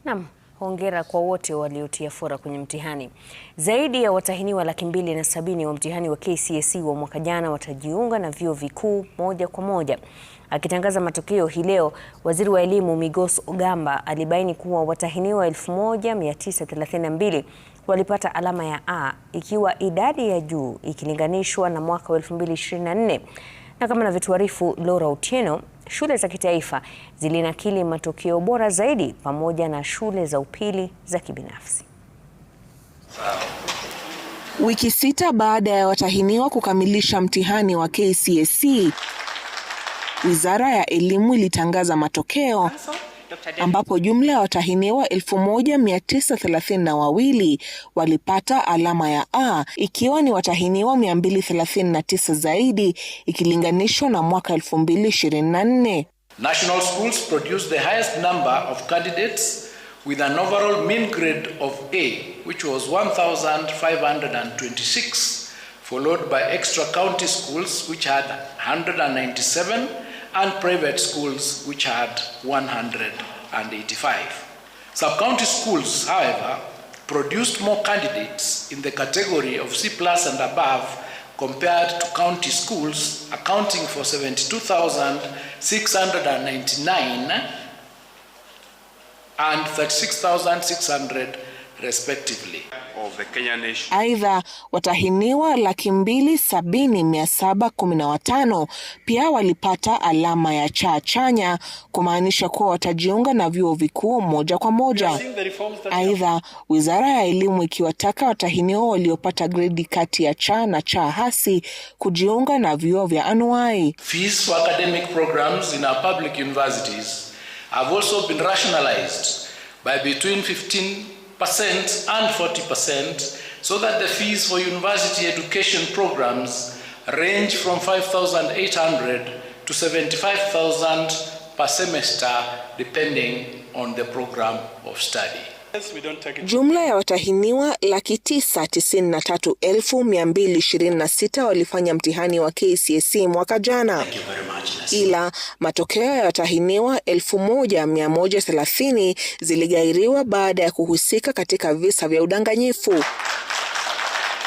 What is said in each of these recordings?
Naam, hongera kwa wote waliotia fora kwenye mtihani. Zaidi ya watahiniwa 270,000 wa mtihani wa KCSE wa mwaka jana watajiunga na vyuo vikuu moja kwa moja. Akitangaza matokeo hii leo, Waziri wa Elimu Migos Ogamba alibaini kuwa watahiniwa 1932 walipata alama ya A, ikiwa idadi ya juu ikilinganishwa na mwaka wa 2024. Na kama anavyotuarifu Laura Otieno, shule za kitaifa zilinakili matokeo bora zaidi pamoja na shule za upili za kibinafsi. Wiki 6 baada ya watahiniwa kukamilisha mtihani wa KCSE, Wizara ya Elimu ilitangaza matokeo ambapo jumla ya watahiniwa 1932 walipata alama ya A, ikiwa ni watahiniwa 239 zaidi ikilinganishwa na mwaka 2024. National schools produced the highest number of candidates with an overall mean grade of A, which was 1,526, followed by extra county schools which had 197 and private schools which had 185. Sub-county schools, however, produced more candidates in the category of C+ and above compared to county schools, accounting for 72,699 and 36,600 respectively. Aidha, watahiniwa 270,715 pia walipata alama ya C chanya, kumaanisha kuwa watajiunga na vyuo vikuu moja kwa moja. Aidha, Wizara ya Elimu ikiwataka watahiniwa waliopata gredi kati ya C na C hasi kujiunga na vyuo vya anuai. Fees for academic programs in our public universities have also been rationalized by between 15% and 40%, so that the fees for university education programs range from 5,800 to 75,000 per semester, depending on the program of study. Jumla ya watahiniwa 993,226 walifanya mtihani wa KCSE mwaka jana. Ila matokeo ya watahiniwa 1,130 ziligairiwa baada ya kuhusika katika visa vya udanganyifu.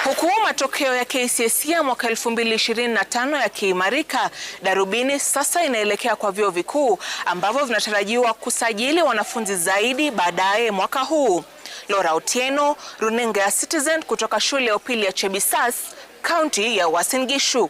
Huku matokeo ya KCSE ya mwaka 2025 yakiimarika, darubini sasa inaelekea kwa vyuo vikuu ambavyo vinatarajiwa kusajili wanafunzi zaidi baadaye mwaka huu. Laura Otieno, runinga ya Citizen kutoka shule ya upili ya Chebisas, kaunti ya Uasin Gishu.